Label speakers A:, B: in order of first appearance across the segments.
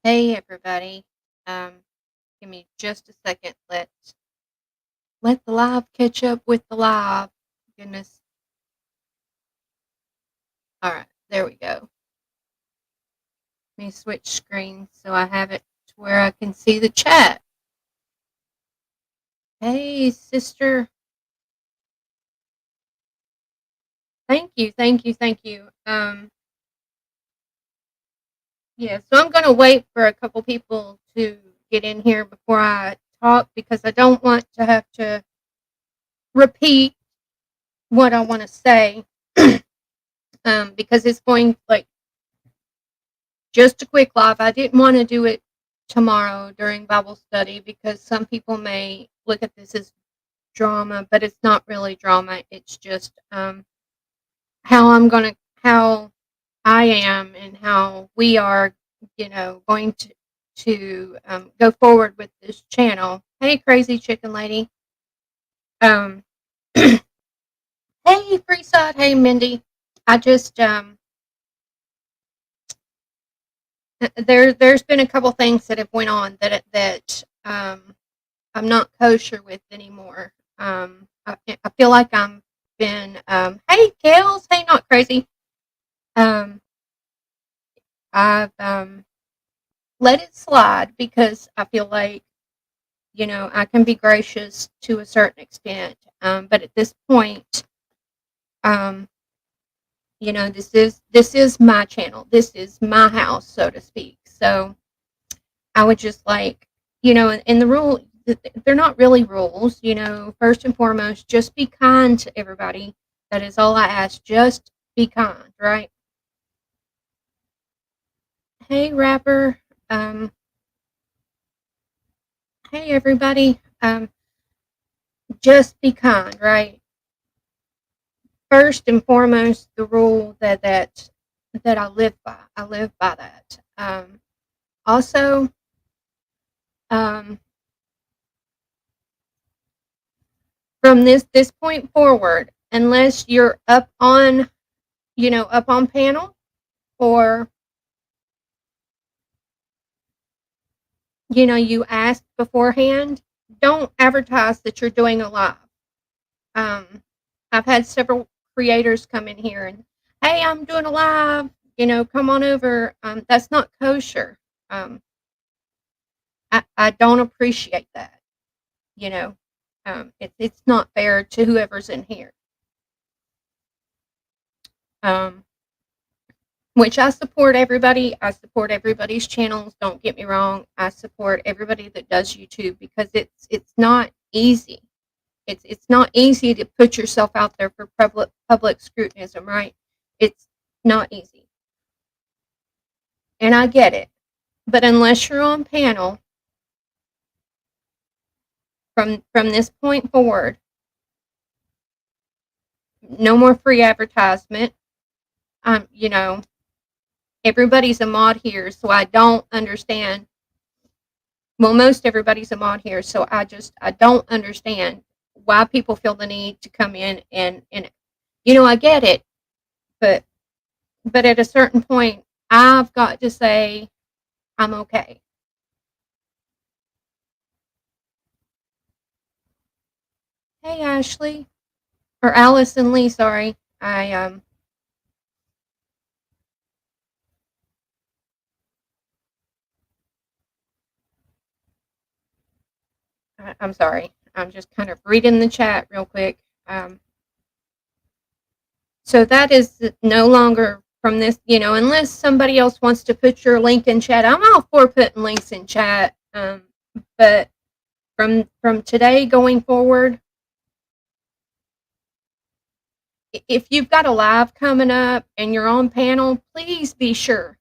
A: Hey everybody. Um, Give me just a second. Let the live catch up with the live. Goodness. All right, there we go. Let me switch screens so I have it to where I can see the chat. Hey sister. Thank you, thank you, thank you. Yeah, so I'm gonna wait for a couple people to get in here before I talk because I don't want to have to repeat what I want to say. Because it's going like just a quick live. I didn't want to do it tomorrow during Bible study because some people may look at this as drama, but it's not really drama. It's just how I am and how we are, going to go forward with this channel. Hey, crazy chicken lady. Um, hey, Freeside. Hey, Mindy. I just there's been a couple things that have went on that I'm not kosher with anymore. I feel like I'm been hey Kales, hey not crazy. Um, I've let it slide because I feel like I can be gracious to a certain extent. But at this point, um, this is my channel. This is my house, so to speak. So I would just like, and the rule, they're not really rules, first and foremost, just be kind to everybody. That is all I ask. Just be kind, right? Hey, rapper. Um, hey, everybody. Just be kind, right? First and foremost, the rule that I live by. I live by that. Also, um, from this point forward, unless you're up on panel or you ask beforehand, don't advertise that you're doing a live. um I've had several creators come in here and, hey, I'm doing a live, come on over. That's not kosher. I don't appreciate that. you know it's not fair to whoever's in here. um which I support everybody. I support everybody's channels. Don't get me wrong. I support everybody that does YouTube because it's not easy. It's not easy to put yourself out there for public scrutinism, right? It's not easy, and I get it. But unless you're on panel from this point forward, no more free advertisement. You know, everybody's a mod here, so I don't understand. Well, most everybody's a mod here, so I don't understand why people feel the need to come in and I get it, but at a certain point, I've got to say I'm okay. Hey, Ashley, or Allison Lee. Sorry, I'm sorry. I'm just kind of reading the chat real quick. So that is no longer from this. Unless somebody else wants to put your link in chat. I'm all for putting links in chat. But from today going forward, if you've got a live coming up and you're on panel, please be sure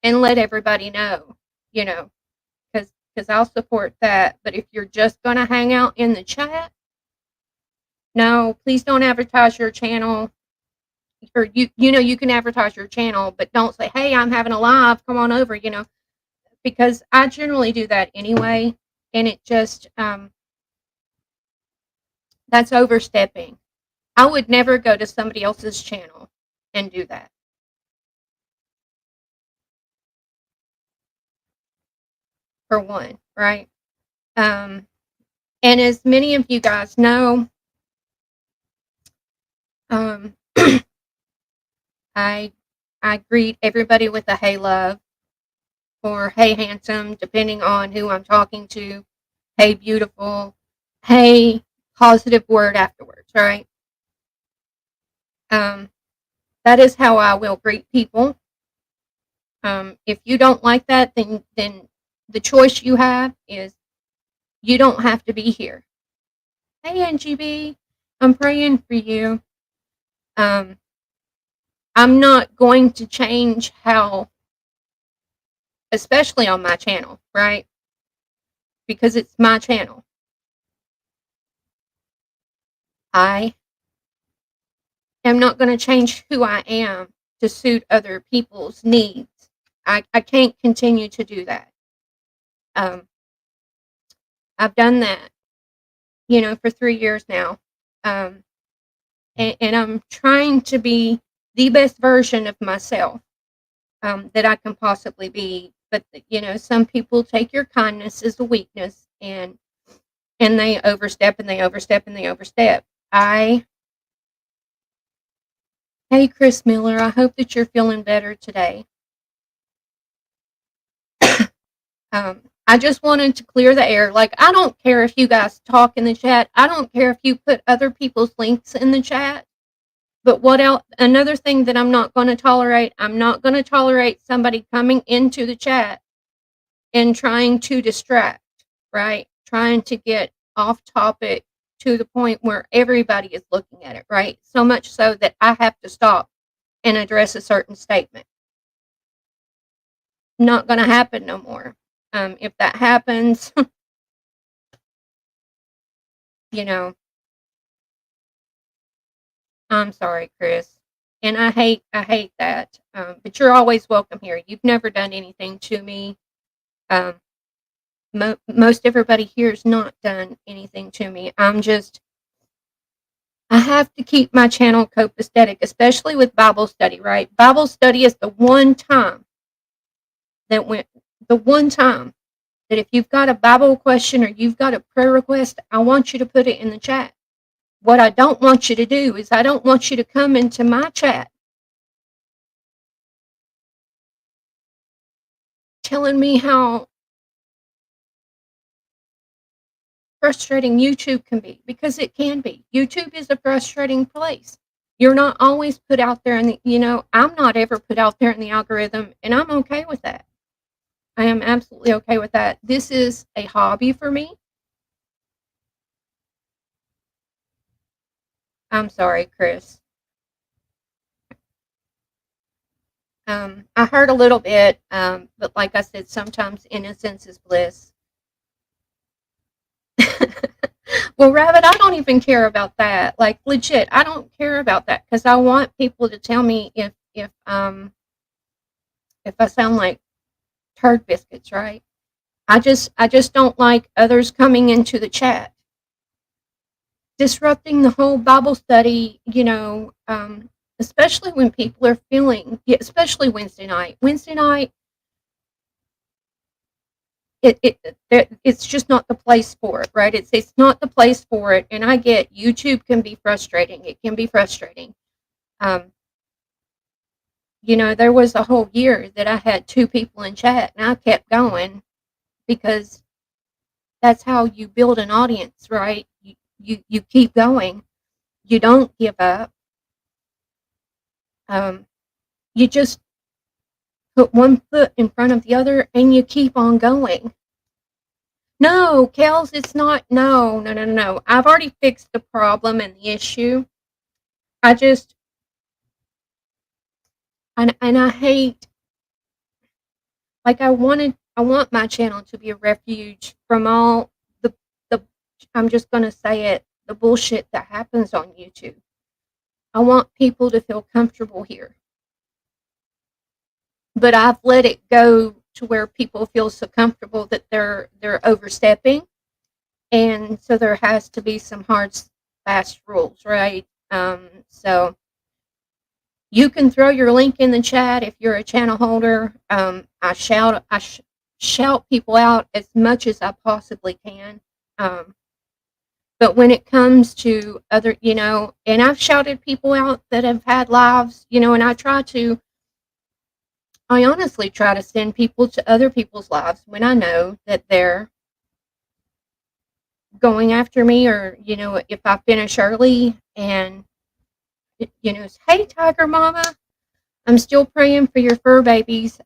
A: and let everybody know. You know, because I'll support that. But if you're just going to hang out in the chat, no, please don't advertise your channel. Or you can advertise your channel, but don't say, "Hey, I'm having a live. Come on over." Because I generally do that anyway, and it just that's overstepping. I would never go to somebody else's channel and do that. for one, right? Um, and as many of you guys know, um, I I greet everybody with a hey love or hey handsome, depending on who I'm talking to. Hey beautiful, hey positive word afterwards, right? Um, that is how I will greet people. If you don't like that, then the choice you have is you don't have to be here. Hey Angie B, I'm praying for you. Um, I'm not going to change how, especially on my channel, right? Because it's my channel. I am not going to change who I am to suit other people's needs. I can't continue to do that. Um, I've done that, for 3 years now. And I'm trying to be the best version of myself that I can possibly be. But some people take your kindness as a weakness, and they overstep and they overstep and they overstep. Hey Chris Miller, I hope that you're feeling better today. I just wanted to clear the air. Like, I don't care if you guys talk in the chat. I don't care if you put other people's links in the chat. But what else? Another thing that I'm not going to tolerate, I'm not going to tolerate somebody coming into the chat and trying to distract, right? Trying to get off topic to the point where everybody is looking at it, right? So much so that I have to stop and address a certain statement. Not going to happen no more. If that happens, you know, I'm sorry, Chris. And I hate that. But you're always welcome here. You've never done anything to me. Um, most everybody here has not done anything to me. I have to keep my channel copacetic, especially with Bible study, right? Bible study is the one time the one time that if you've got a Bible question or you've got a prayer request, I want you to put it in the chat. What I don't want you to do is I don't want you to come into my chat telling me how frustrating YouTube can be, because it can be. YouTube is a frustrating place. You're not always put out there I'm not ever put out there in the algorithm, and I'm okay with that. I am absolutely okay with that. This is a hobby for me. I'm sorry, Chris. I heard a little bit, but like I said, sometimes innocence is bliss. Well, Rabbit, I don't even care about that. Like, legit, I don't care about that because I want people to tell me if I sound like turd biscuits, right? I just don't like others coming into the chat disrupting the whole Bible study. Especially when people are feeling, yeah, especially Wednesday night. Wednesday night, it's just not the place for it, right? It's not the place for it, and I get YouTube can be frustrating. It can be frustrating. Um, there was a whole year that I had 2 people in chat, and I kept going because that's how you build an audience, right? You keep going. You don't give up. You just put one foot in front of the other, and you keep on going. No, Kels, it's not. No, no, no, no, no. I've already fixed the problem and the issue. I just, and I hate, like, I want my channel to be a refuge from all the, I'm just going to say it, the bullshit that happens on YouTube. I want people to feel comfortable here. But I've let it go to where people feel so comfortable that they're overstepping. And so there has to be some hard, fast rules, right? So you can throw your link in the chat if you're a channel holder. I shout people out as much as I possibly can. Um, but when it comes to other, and I've shouted people out that have had lives, and I honestly try to send people to other people's lives when I know that they're going after me, or, if I finish early and, hey, Tiger Mama, I'm still praying for your fur babies.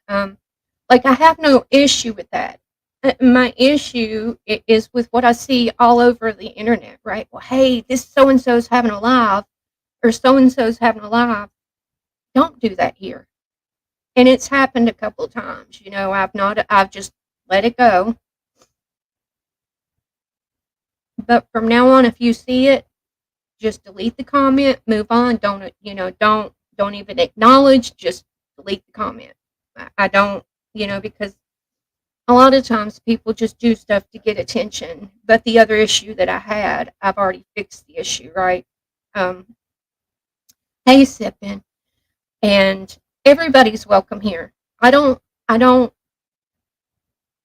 A: Like, I have no issue with that. My issue is with what I see all over the internet, right? Well, hey, this so and so's having a live, or so and so's having a live. Don't do that here. And it's happened a couple of times. I've just let it go. But from now on, if you see it, just delete the comment, move on. Don't even acknowledge. Just delete the comment. I don't, because a lot of times people just do stuff to get attention. But the other issue that I had, I've already fixed the issue, right? Um, hey, Sippin, and everybody's welcome here. I don't.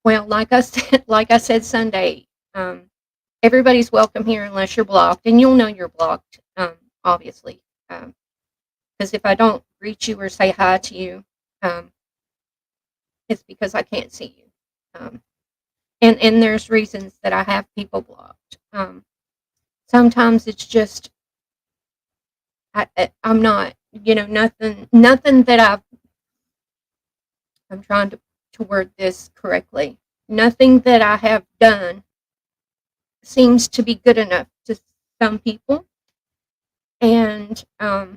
A: Well, like I said Sunday, everybody's welcome here unless you're blocked, and you'll know you're blocked, obviously, because if I don't greet you or say hi to you, um, it's because I can't see you. And there's reasons that I have people blocked. Sometimes it's just I'm not, nothing that I'm trying to word this correctly. Nothing that I have done seems to be good enough to some people. And I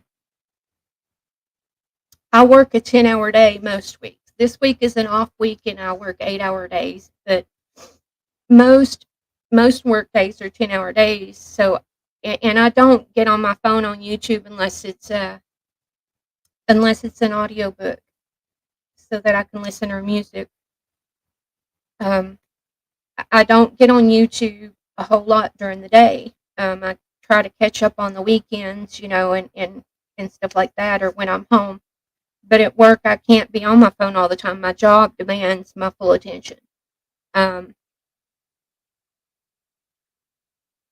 A: work a 10-hour day most weeks. This week is an off week and I work 8-hour days, but most work days are 10-hour days. So, and I don't get on my phone on YouTube unless it's an audiobook so that I can listen to music. I don't get on YouTube a whole lot during the day. I try to catch up on the weekends, and stuff like that, or when I'm home. But at work, I can't be on my phone all the time. My job demands my full attention. Um,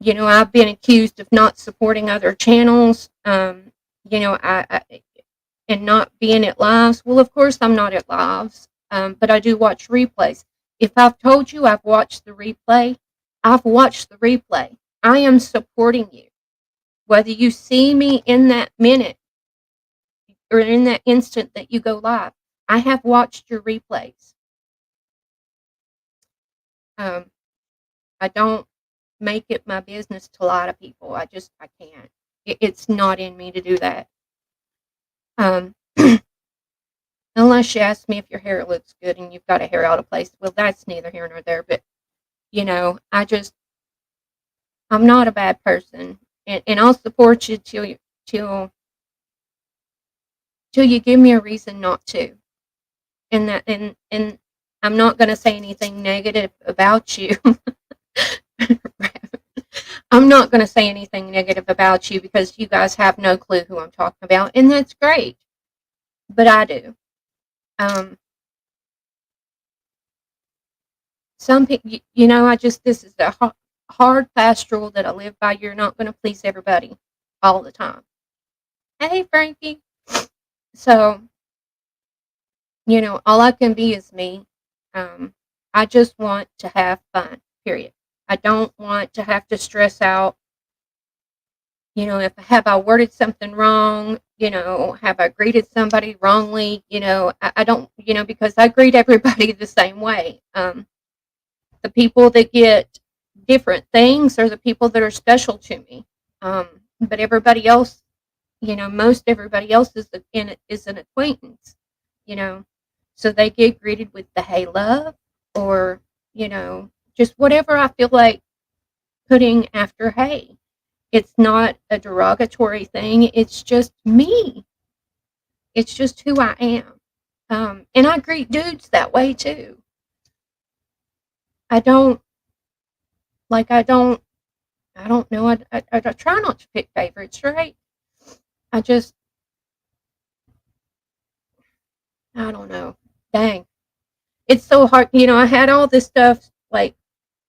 A: I've been accused of not supporting other channels, I and not being at lives. Well, of course, I'm not at lives, but I do watch replays. If I've told you I've watched the replay, I've watched the replay. I am supporting you. Whether you see me in that minute or in that instant that you go live, I have watched your replays. I don't make it my business to lie to people. I can't. It's not in me to do that. Unless you ask me if your hair looks good and you've got a hair out of place. Well, that's neither here nor there. But, I'm not a bad person. And I'll support you till you give me a reason not to. And I'm not going to say anything negative about you. I'm not going to say anything negative about you because you guys have no clue who I'm talking about, and that's great. But I do. Some people, this is a hard, fast rule that I live by. You're not going to please everybody all the time. Hey, Frankie. So, all I can be is me. I just want to have fun, period. I don't want to have to stress out, if I worded something wrong, have I greeted somebody wrongly, I don't, because I greet everybody the same way. The people that get different things are the people that are special to me. But everybody else, most everybody else is an acquaintance, so they get greeted with the hey love, or, just whatever I feel like putting after hey. It's not a derogatory thing. It's just me. It's just who I am. And I greet dudes that way too. I don't know. I try not to pick favorites, right? I don't know. Dang. it's so hard. I had all this stuff like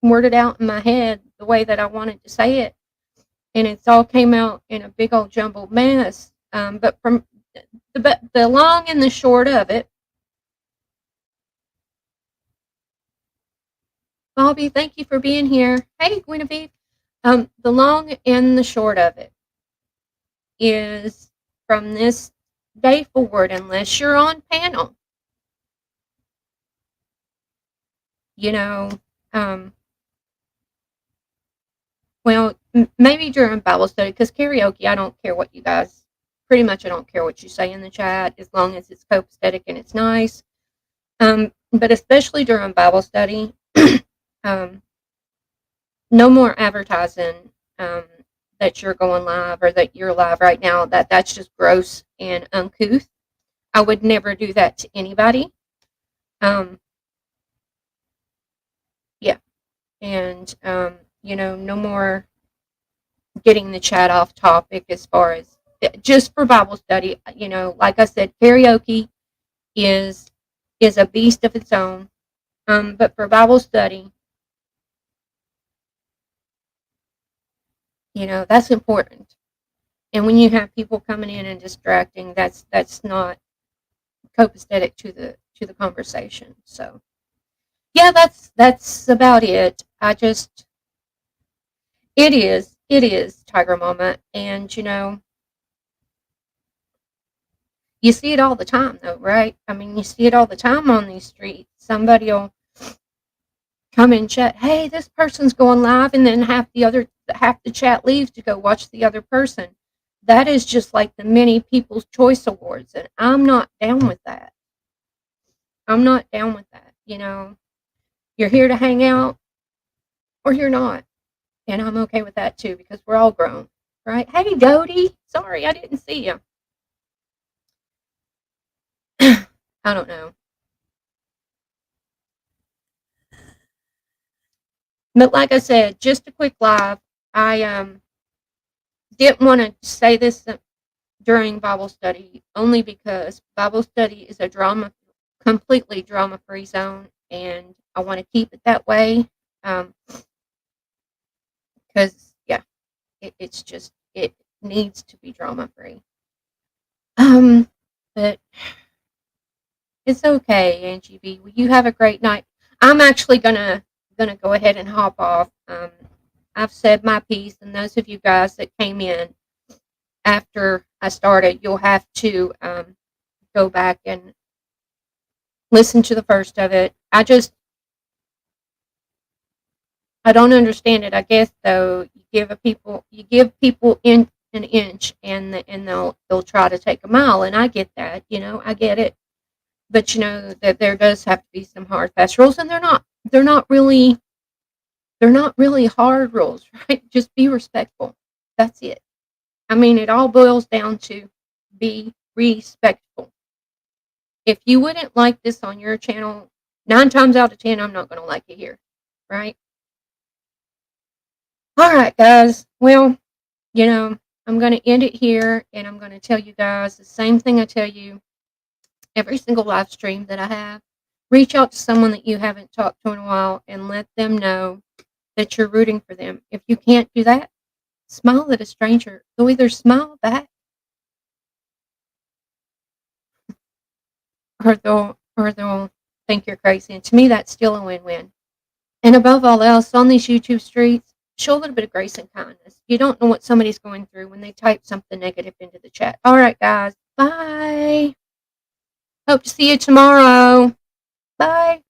A: worded out in my head the way that I wanted to say it, and it's all came out in a big old jumbled mess. But from the long and the short of it, Bobby, thank you for being here. Hey, Guinevere. The long and the short of it is from this day forward, unless you're on panel, you know, um, well, maybe during Bible study, because karaoke, I don't care what you guys, pretty much I don't care what you say in the chat as long as it's copacetic and it's nice. But especially during Bible study, um, no more advertising that you're going live or that you're live right now. That's just gross and uncouth. I would never do that to anybody. Um, yeah, and no more getting the chat off topic as far as just for Bible study. Like I said, karaoke is a beast of its own. But for Bible study, that's important. And when you have people coming in and distracting, that's not copacetic to the conversation. So yeah, that's about it. It is Tiger Mama, and you see it all the time though, right? I mean, you see it all the time on these streets. Somebody'll come in chat, hey, this person's going live, and then half the chat leaves to go watch the other person. That is just like the mini People's Choice Awards, and I'm not down with that. I'm not down with that. You're here to hang out or you're not. And I'm okay with that too, because we're all grown, right? Hey, Dodie. Sorry, I didn't see you. I don't know. But like I said, just a quick live. I didn't want to say this during Bible study only because Bible study is completely drama-free zone, and I want to keep it that way. Because yeah, it needs to be drama-free. But it's okay, Angie B. Well, you have a great night. I'm actually gonna go ahead and hop off. I've said my piece, and those of you guys that came in after I started, you'll have to go back and listen to the first of it. I don't understand it. I guess though, you give people in an inch, and they'll try to take a mile, and I get that. I get it. But that there does have to be some hard fast rules, and they're not really hard rules, right? Just be respectful. That's it. I mean, it all boils down to be respectful. If you wouldn't like this on your channel, 9 times out of 10, I'm not going to like it here, right? All right, guys. Well, I'm going to end it here, and I'm going to tell you guys the same thing I tell you every single live stream that I have. Reach out to someone that you haven't talked to in a while and let them know that you're rooting for them. If you can't do that, smile at a stranger. They'll either smile back or they'll think you're crazy. And to me, that's still a win-win. And above all else, on these YouTube streets, show a little bit of grace and kindness. You don't know what somebody's going through when they type something negative into the chat. All right, guys. Bye. Hope to see you tomorrow. Bye.